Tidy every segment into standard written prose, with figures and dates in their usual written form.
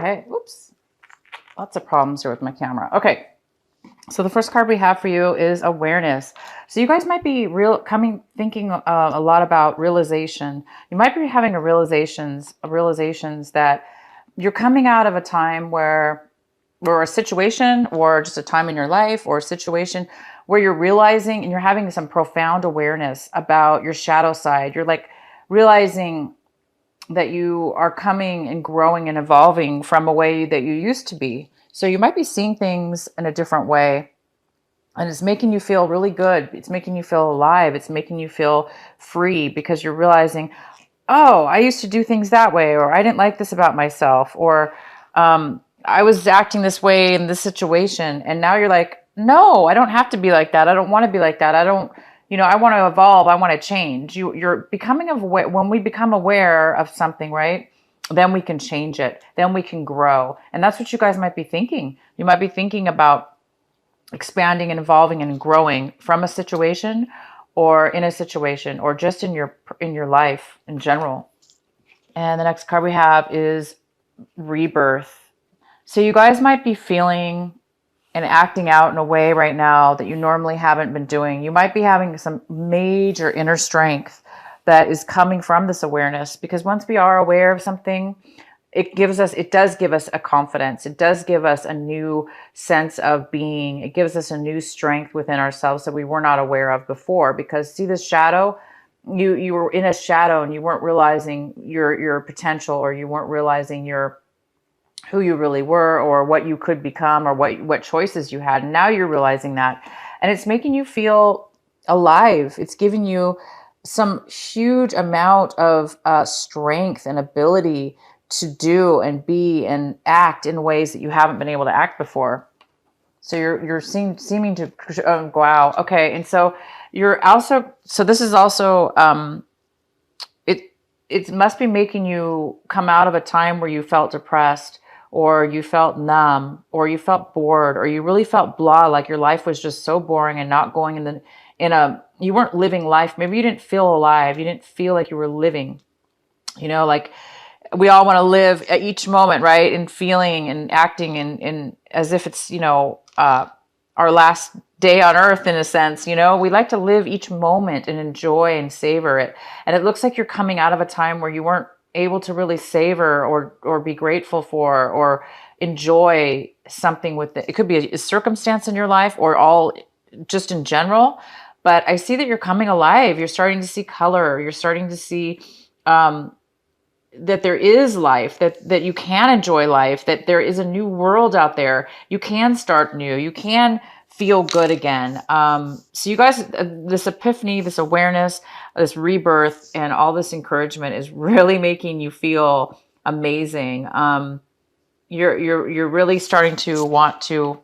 Okay. Oops. Lots of problems here with my camera. Okay. So the first card we have for you is awareness. So you guys might be thinking a lot about realization. You might be having realizations that you're coming out of a time or a situation, or just a time in your life, or a situation where you're realizing and you're having some profound awareness about your shadow side. You're like realizing that you are coming and growing and evolving from a way that you used to be. So you might be seeing things in a different way, and it's making you feel really good. It's making you feel alive. It's making you feel free because you're realizing, oh, I used to do things that way, or I didn't like this about myself, or I was acting this way in this situation. And now you're like, no, I don't have to be like that. I don't want to be like that. I don't, I want to evolve. I want to change. You're becoming aware. When we become aware of something, right? Then we can change it. Then we can grow. And that's what you guys might be thinking. You might be thinking about expanding and evolving and growing from a situation, or in a situation, or just in your life in general. And the next card we have is rebirth. So you guys might be feeling and acting out in a way right now that you normally haven't been doing. You might be having some major inner strength that is coming from this awareness, because once we are aware of something, it does give us a confidence. It does give us a new sense of being. It gives us a new strength within ourselves that we were not aware of before. Because see this shadow, you were in a shadow and you weren't realizing your potential, or you weren't realizing who you really were, or what you could become, or what choices you had. And now you're realizing that, and it's making you feel alive. It's giving you some huge amount of strength and ability to do and be and act in ways that you haven't been able to act before. So you're seeming to wow. Okay, and so you're also, so this is also it must be making you come out of a time where you felt depressed, or you felt numb, or you felt bored, or you really felt blah, like your life was just so boring and not going you weren't living life. Maybe you didn't feel alive. You didn't feel like you were living. Like we all want to live at each moment, right? And feeling and acting in as if it's, our last day on earth, in a sense. We like to live each moment and enjoy and savor it. And it looks like you're coming out of a time where you weren't able to really savor or be grateful for, or enjoy something with it. It could be a circumstance in your life, or all just in general. But I see that you're coming alive. You're starting to see color. You're starting to see that there is life, that you can enjoy life, that there is a new world out there. You can start new. You can feel good again. So you guys, this epiphany, this awareness, this rebirth, and all this encouragement is really making you feel amazing. You're really starting to want to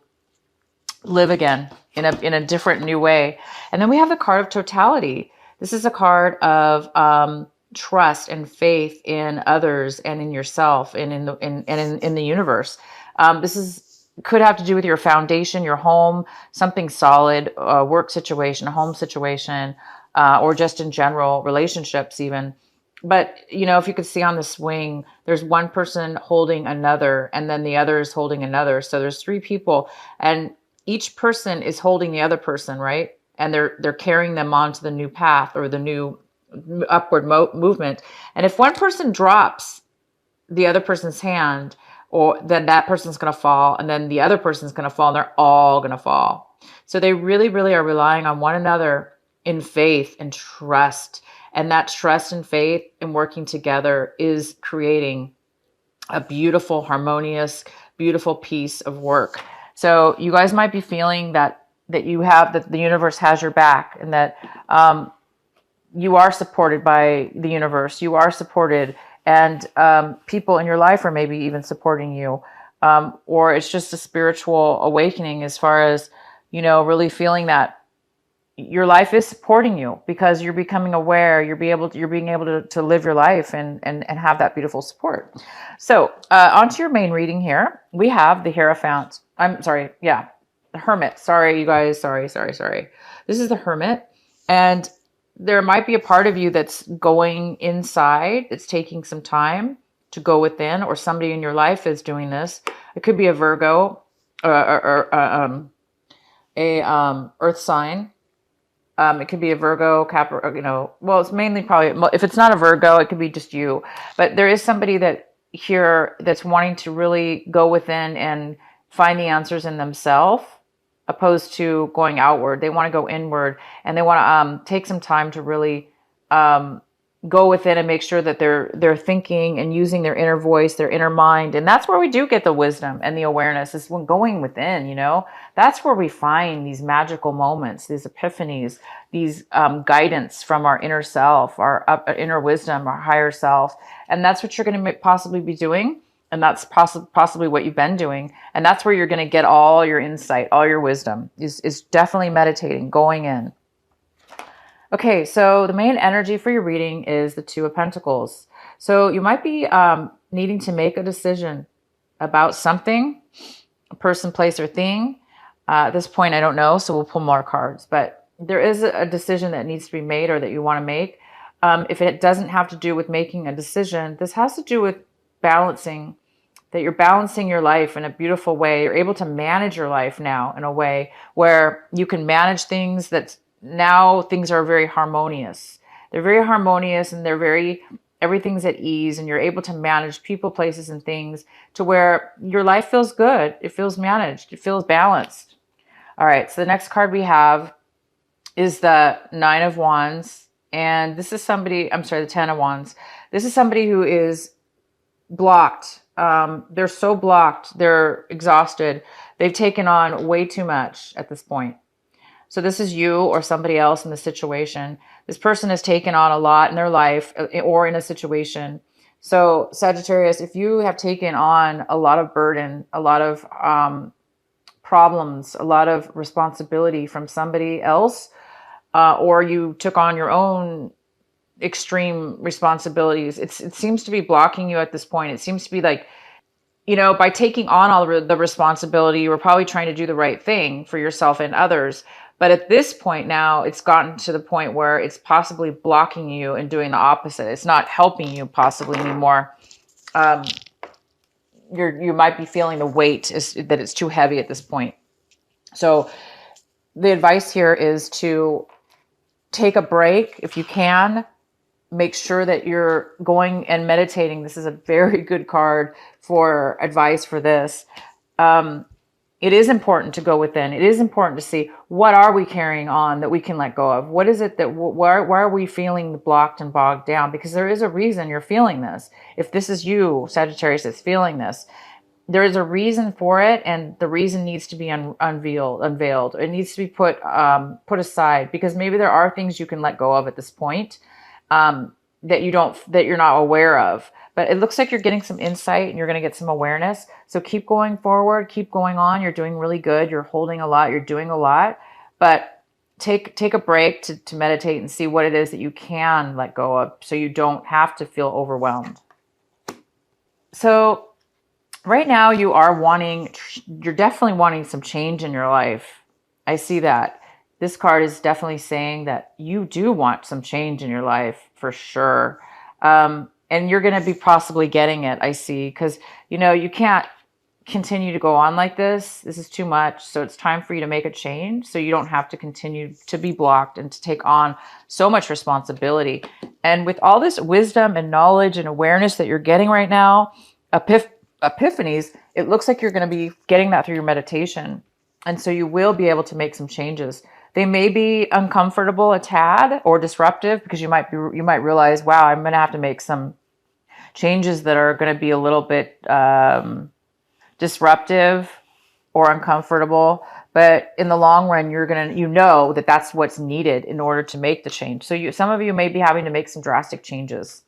live again in a different, new way. And then we have the card of totality. This is a card of trust and faith in others and in yourself and in the universe. Could have to do with your foundation, your home, something solid, a work situation, a home situation, or just in general relationships even. But, if you could see on the swing, there's one person holding another, and then the other is holding another. So there's three people, and each person is holding the other person, right? And they're carrying them onto the new path, or the new upward movement. And if one person drops the other person's hand, or then that person's going to fall, and then the other person's going to fall, and they're all going to fall. So they really, really are relying on one another in faith and trust. And that trust and faith and working together is creating a beautiful, harmonious, beautiful piece of work. So you guys might be feeling that the universe has your back, and that you are supported by the universe. You are supported, and people in your life are maybe even supporting you. Or it's just a spiritual awakening, as far as, really feeling that your life is supporting you, because you're becoming aware. You're being able to live your life and have that beautiful support. So onto your main reading here. We have the Hierophant. The Hermit. Sorry, you guys. Sorry. This is the Hermit. And there might be a part of you that's going inside, that's taking some time, to go within, or somebody in your life is doing this. It could be a Virgo or earth sign. It could be a Virgo, Capricorn, well, it's mainly probably, if it's not a Virgo, it could be just you. But there is somebody that here that's wanting to really go within and find the answers in themselves, opposed to going outward. They want to go inward, and they want to take some time to really go within and make sure that they're thinking and using their inner voice, their inner mind. And that's where we do get the wisdom and the awareness, is when going within, that's where we find these magical moments, these epiphanies, these guidance from our inner self, our inner wisdom, our higher self. And that's what you're going to possibly be doing. And that's possibly what you've been doing. And that's where you're going to get all your insight, all your wisdom is definitely meditating, going in. Okay, so the main energy for your reading is the Two of Pentacles. So you might be needing to make a decision about something, a person, place, or thing. At this point, I don't know, so we'll pull more cards. But there is a decision that needs to be made, or that you want to make. If it doesn't have to do with making a decision, this has to do with balancing, that you're balancing your life in a beautiful way. You're able to manage your life now in a way where you can manage things that now things are very harmonious. They're very harmonious, and everything's at ease, and you're able to manage people, places, and things to where your life feels good. It feels managed. It feels balanced. All right. So the next card we have is the Nine of Wands. And this is somebody, the Ten of Wands. This is somebody who is blocked. They're so blocked. They're exhausted. They've taken on way too much at this point. So this is you or somebody else in the situation. This person has taken on a lot in their life or in a situation. So Sagittarius, if you have taken on a lot of burden, a lot of problems, a lot of responsibility from somebody else, or you took on your own extreme responsibilities, it seems to be blocking you at this point. It seems to be like, by taking on all the responsibility, you were probably trying to do the right thing for yourself and others. But at this point now, it's gotten to the point where it's possibly blocking you and doing the opposite. It's not helping you possibly anymore. You might be feeling the weight that it's too heavy at this point. So the advice here is to take a break if you can. Make sure that you're going and meditating. This is a very good card for advice for this. It is important to go within. It is important to see, what are we carrying on that we can let go of? What is it that, why are we feeling blocked and bogged down? Because there is a reason you're feeling this. If this is you, Sagittarius, that's feeling this, there is a reason for it, and the reason needs to be unveiled. It needs to be put aside, because maybe there are things you can let go of at this point that you're not aware of. But it looks like you're getting some insight, and you're going to get some awareness. So keep going forward, keep going on. You're doing really good. You're holding a lot. You're doing a lot. But take a break to meditate and see what it is that you can let go of, so you don't have to feel overwhelmed. So right now you're definitely wanting some change in your life. I see that. This card is definitely saying that you do want some change in your life for sure. And you're going to be possibly getting it, I see, because, you can't continue to go on like this. This is too much. So it's time for you to make a change, so you don't have to continue to be blocked and to take on so much responsibility. And with all this wisdom and knowledge and awareness that you're getting right now, epiphanies, it looks like you're going to be getting that through your meditation. And so you will be able to make some changes. They may be uncomfortable a tad or disruptive, because you might realize, wow, I'm going to have to make some changes that are going to be a little bit disruptive or uncomfortable. But in the long run, that's what's needed in order to make the change. So some of you may be having to make some drastic changes,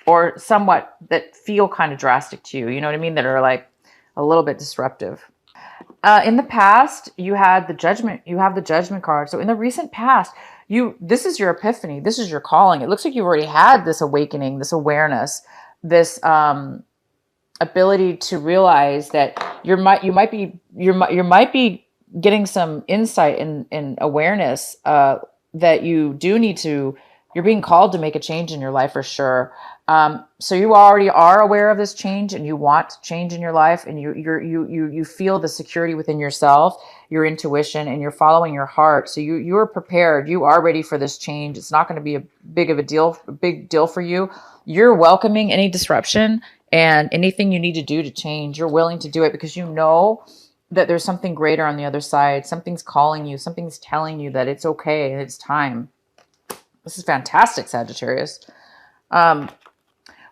or somewhat that feel kind of drastic to you. You know what I mean? That are like a little bit disruptive. In the past, you have the Judgment card. So in the recent past, this is your epiphany. This is your calling. It looks like you've already had this awakening, this awareness, this ability to realize that you might be getting some insight and awareness that you do need to You're being called to make a change in your life for sure. So you already are aware of this change, and you want change in your life, and you feel the security within yourself, your intuition, and you're following your heart. So you are prepared. You are ready for this change. It's not going to be a big deal for you. You're welcoming any disruption and anything you need to do to change. You're willing to do it because you know that there's something greater on the other side. Something's calling you. Something's telling you that it's okay and it's time. This is fantastic, Sagittarius.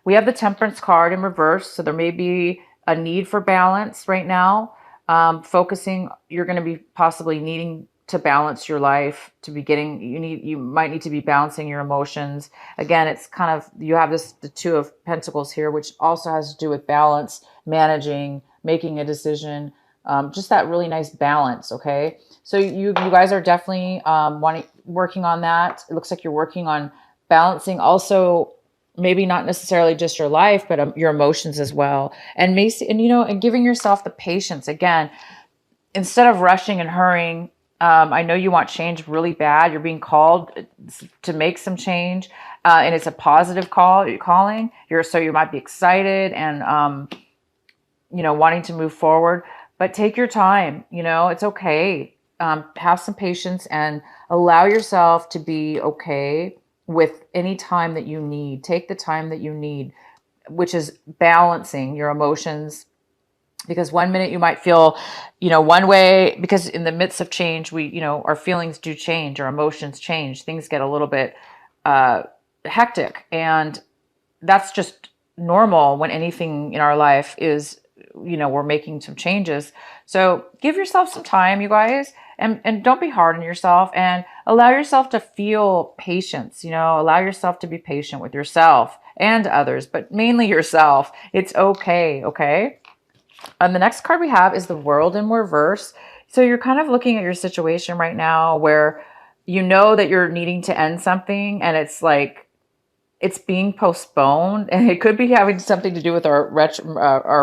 We have the Temperance card in reverse, so there may be a need for balance right now. You're going to be possibly needing to balance your life to be getting, you might need to be balancing your emotions. Again, it's kind of, you have the Two of Pentacles here, which also has to do with balance, managing, making a decision, just that really nice balance. Okay. So you guys are definitely, working on that. It looks like you're working on balancing also, maybe not necessarily just your life, but your emotions as well. And giving yourself the patience again, instead of rushing and hurrying. I know you want change really bad. You're being called to make some change, and it's a positive calling. So you might be excited and wanting to move forward, but take your time. It's okay. Have some patience and allow yourself to be okay with any time that you need. Take the time that you need, which is balancing your emotions. Because one minute you might feel, one way, because in the midst of change, our feelings do change, our emotions change, things get a little bit hectic. And that's just normal when anything in our life is, we're making some changes. So give yourself some time, you guys, and don't be hard on yourself, and allow yourself to feel patience, allow yourself to be patient with yourself and others, but mainly yourself. It's okay. Okay. And the next card we have is the World in reverse. So you're kind of looking at your situation right now where you know that you're needing to end something, and it's like it's being postponed, and it could be having something to do with our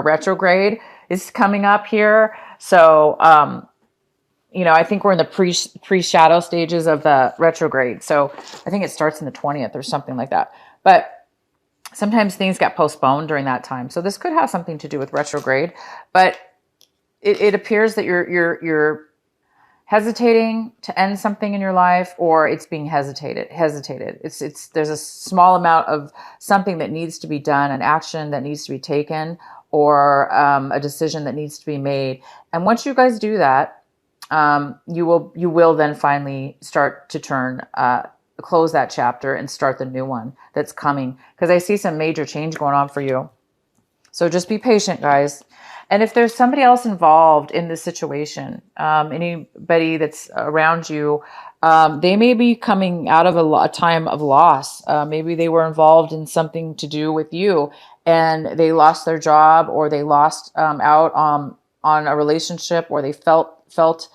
retrograde is coming up here. So, I think we're in the pre-shadow stages of the retrograde. So I think it starts in the 20th or something like that. But sometimes things get postponed during that time. So this could have something to do with retrograde, but it appears that you're hesitating to end something in your life, or it's being hesitated. There's a small amount of something that needs to be done, an action that needs to be taken, or a decision that needs to be made. And once you guys do that, you will then finally start to close that chapter and start the new one that's coming, because I see some major change going on for you. So just be patient, guys. And if there's somebody else involved in this situation, anybody that's around you, they may be coming out of a time of loss. Maybe they were involved in something to do with you, and they lost their job, or they lost out on a relationship, or they felt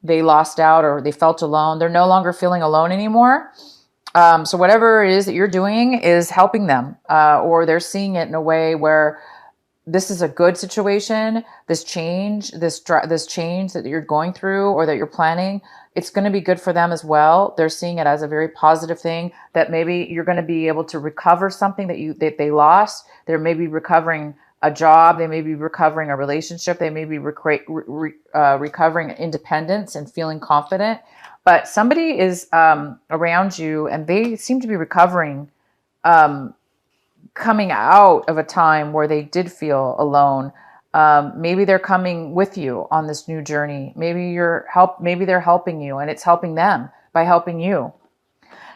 they lost out, or they felt alone. They're no longer feeling alone anymore. So whatever it is that you're doing is helping them, or they're seeing it in a way where this is a good situation. This change that you're going through or that you're planning, it's going to be good for them as well. They're seeing it as a very positive thing, that maybe you're going to be able to recover something that they lost. They may be recovering a job. They may be recovering a relationship. They may be recovering independence and feeling confident. But somebody is around you, and they seem to be recovering, coming out of a time where they did feel alone. Maybe they're coming with you on this new journey. Maybe they're helping you, and it's helping them by helping you.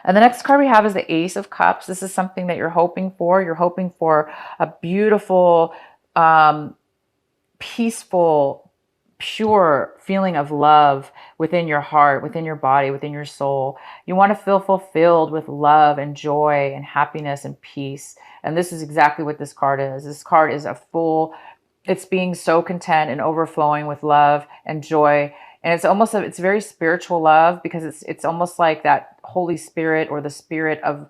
And the next card we have is the Ace of Cups. This is something that you're hoping for. You're hoping for a beautiful, peaceful, pure feeling of love within your heart, within your body, within your soul. You want to feel fulfilled with love and joy and happiness and peace. And this is exactly what this card is. This card is it's being so content and overflowing with love and joy. And it's very spiritual love, because it's almost like that Holy Spirit, or the spirit of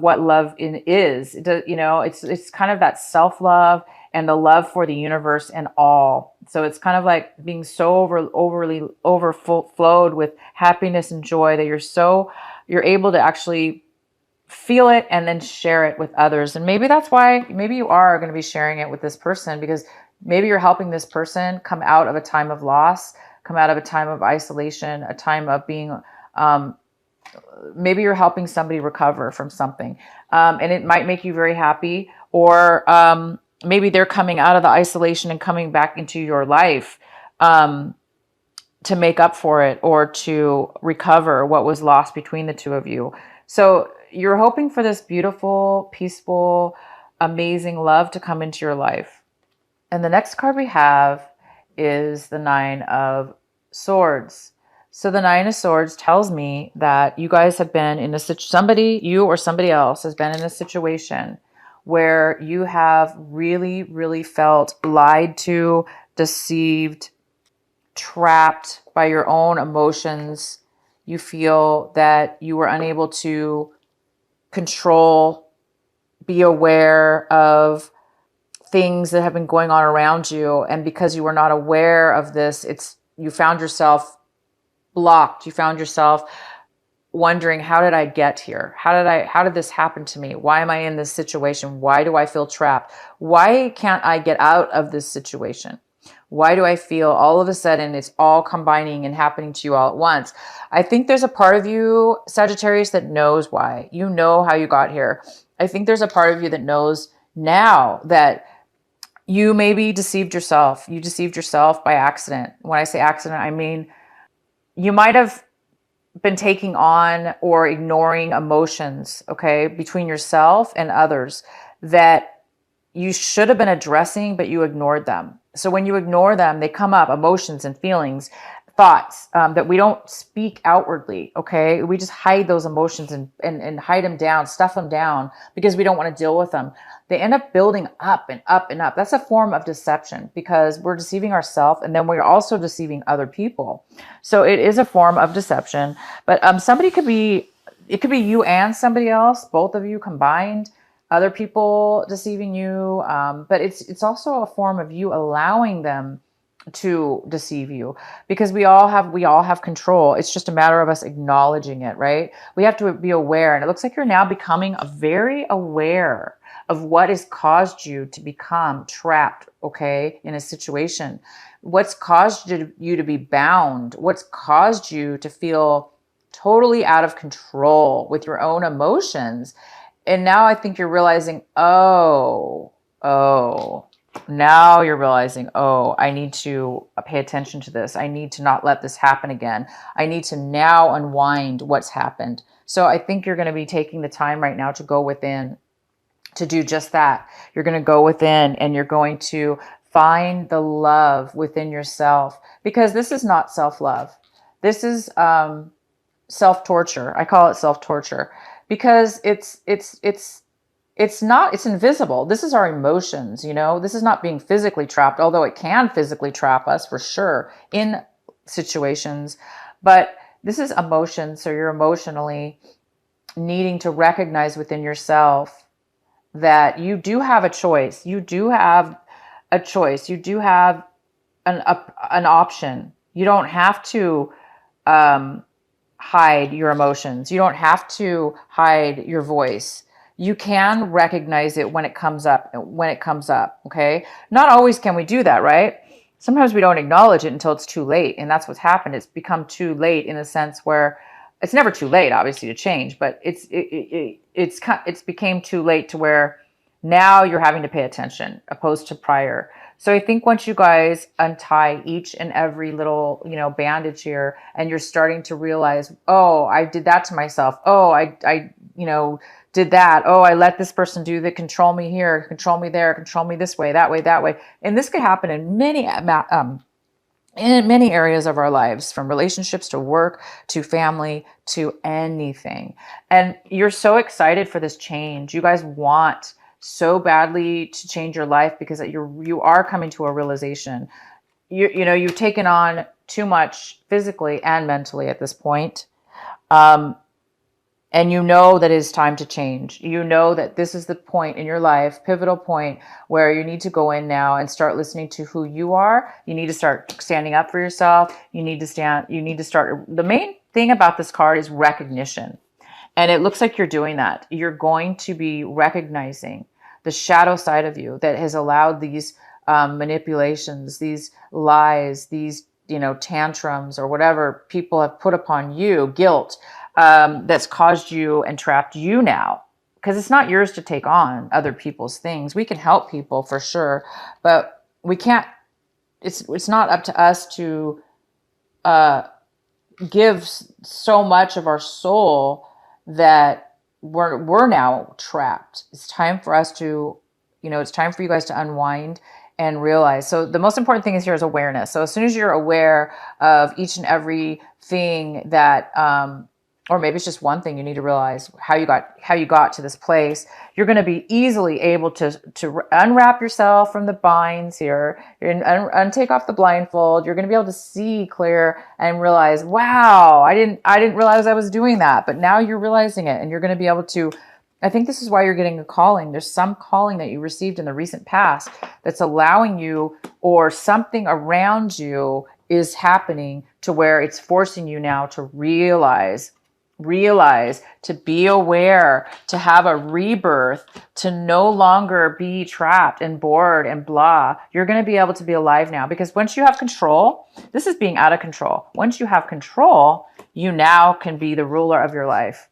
what love is. It's kind of that self-love and the love for the universe and all. So it's kind of like being so overly overflowed with happiness and joy that you're able to actually feel it and then share it with others. And maybe that's why, maybe you are going to be sharing it with this person, because maybe you're helping this person come out of a time of loss, come out of a time of isolation, a time of being, maybe you're helping somebody recover from something. And it might make you very happy, or maybe they're coming out of the isolation and coming back into your life to make up for it, or to recover what was lost between the two of you. So you're hoping for this beautiful, peaceful, amazing love to come into your life. And the next card we have is the Nine of Swords. So the Nine of Swords tells me that you guys have been in somebody, you or somebody else has been in a situation where you have really, really felt lied to, deceived, trapped by your own emotions. You feel that you were unable to control, be aware of things that have been going on around you. And because you were not aware of this, you found yourself blocked. You found yourself wondering, how did I get here? How did this happen to me? Why am I in this situation? Why do I feel trapped? Why can't I get out of this situation? Why do I feel all of a sudden it's all combining and happening to you all at once? I think there's a part of you, Sagittarius, that knows why. You know how you got here. I think there's a part of you that knows now that you maybe deceived yourself. You deceived yourself by accident. When I say accident, I mean you might have been taking on or ignoring emotions, okay, between yourself and others that you should have been addressing, but you ignored them. So when you ignore them, they come up, emotions and feelings, thoughts that we don't speak outwardly, okay? We just hide those emotions and hide them down, stuff them down, because we don't want to deal with them. They end up building up and up and up. That's a form of deception, because we're deceiving ourselves, and then we're also deceiving other people. So it is a form of deception. But it could be you and somebody else, both of you combined, other people deceiving you. But it's also a form of you allowing them to deceive you, because we all have control. It's just a matter of us acknowledging it, right? We have to be aware. And it looks like you're now becoming very aware of what has caused you to become trapped, okay, in a situation. What's caused you to be bound? What's caused you to feel totally out of control with your own emotions? And now I think you're realizing, now you're realizing, I need to pay attention to this. I need to not let this happen again. I need to now unwind what's happened. So I think you're going to be taking the time right now to go within, to do just that. You're going to go within and you're going to find the love within yourself, because this is not self-love. This is self-torture. I call it self-torture, because it's invisible. This is our emotions, this is not being physically trapped, although it can physically trap us for sure in situations, but this is emotion. So you're emotionally needing to recognize within yourself that you do have a choice. You do have a choice. You do have an option. You don't have to hide your emotions. You don't have to hide your voice. You can recognize it when it comes up, okay? Not always can we do that, right? Sometimes we don't acknowledge it until it's too late, and that's what's happened. It's become too late in a sense where it's never too late, obviously, to change, but it's became too late to where now you're having to pay attention opposed to prior. So I think once you guys untie each and every little, bandage here, and you're starting to realize, I did that to myself. I did that. I let this person do that, control me here, control me there, control me this way, that way, that way. And this could happen in many areas of our lives, from relationships to work to family to anything. And you're so excited for this change. You guys want so badly to change your life, because you are coming to a realization. You've taken on too much physically and mentally at this point. And you know that it's time to change. You know that this is the point in your life, pivotal point, where you need to go in now and start listening to who you are. You need to start standing up for yourself. You need to start. The main thing about this card is recognition. And it looks like you're doing that. You're going to be recognizing the shadow side of you that has allowed these manipulations, these lies, these, tantrums or whatever people have put upon you, guilt, that's caused you and trapped you now. Because it's not yours to take on other people's things. We can help people for sure, but we can't, it's not up to us to give so much of our soul that we're now trapped. It's time for us to, it's time for you guys to unwind and realize. So the most important thing is here is awareness. So as soon as you're aware of each and every thing that, or maybe it's just one thing you need to realize how you got to this place, you're going to be easily able to unwrap yourself from the binds here and take off the blindfold. You're going to be able to see clear and realize, wow, I didn't realize I was doing that, but now you're realizing it, and you're going to be able to, I think this is why you're getting a calling. There's some calling that you received in the recent past that's allowing you, or something around you is happening to where it's forcing you now to realize, to be aware, to have a rebirth, to no longer be trapped and bored and blah. You're going to be able to be alive now, because once you have control, this is being out of control. Once you have control, you now can be the ruler of your life.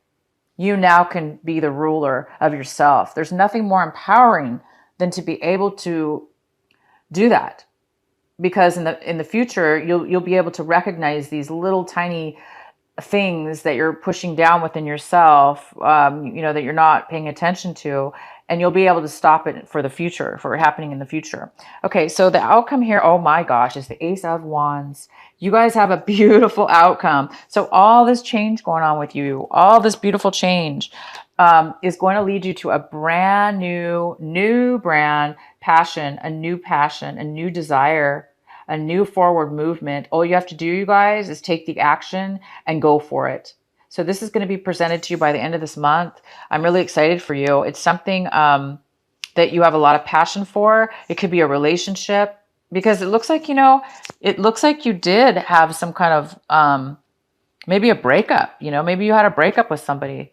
You now can be the ruler of yourself. There's nothing more empowering than to be able to do that, because in the future, you'll be able to recognize these little tiny things that you're pushing down within yourself, that you're not paying attention to, and you'll be able to stop it for the future, for happening in the future. Okay, so the outcome here, oh my gosh, is the Ace of Wands. You guys have a beautiful outcome. So all this change going on with you, all this beautiful change is going to lead you to a brand new brand passion, a new desire, a new forward movement. All you have to do, you guys, is take the action and go for it. So this is going to be presented to you by the end of this month. I'm really excited for you. It's something that you have a lot of passion for. It could be a relationship, because it looks like, you did have some kind of, maybe a breakup, maybe you had a breakup with somebody.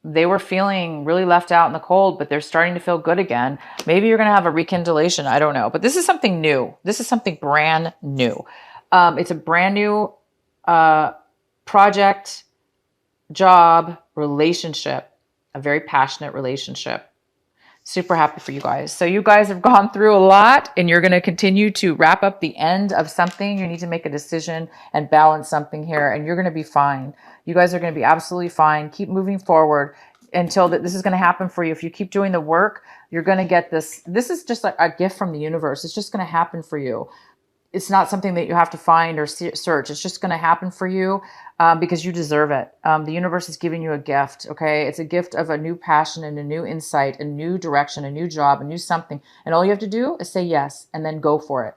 They were feeling really left out in the cold, but they're starting to feel good again. Maybe you're going to have a rekindlation. I don't know. But this is something new. This is something brand new. It's a brand new project, job, relationship, a very passionate relationship. Super happy for you guys. So you guys have gone through a lot, and you're going to continue to wrap up the end of something. You need to make a decision and balance something here, and you're going to be fine. You guys are going to be absolutely fine. Keep moving forward until this is going to happen for you. If you keep doing the work, you're going to get this. This is just like a gift from the universe. It's just going to happen for you. It's not something that you have to find or search. It's just going to happen for you because you deserve it. The universe is giving you a gift, okay? It's a gift of a new passion and a new insight, a new direction, a new job, a new something. And all you have to do is say yes and then go for it.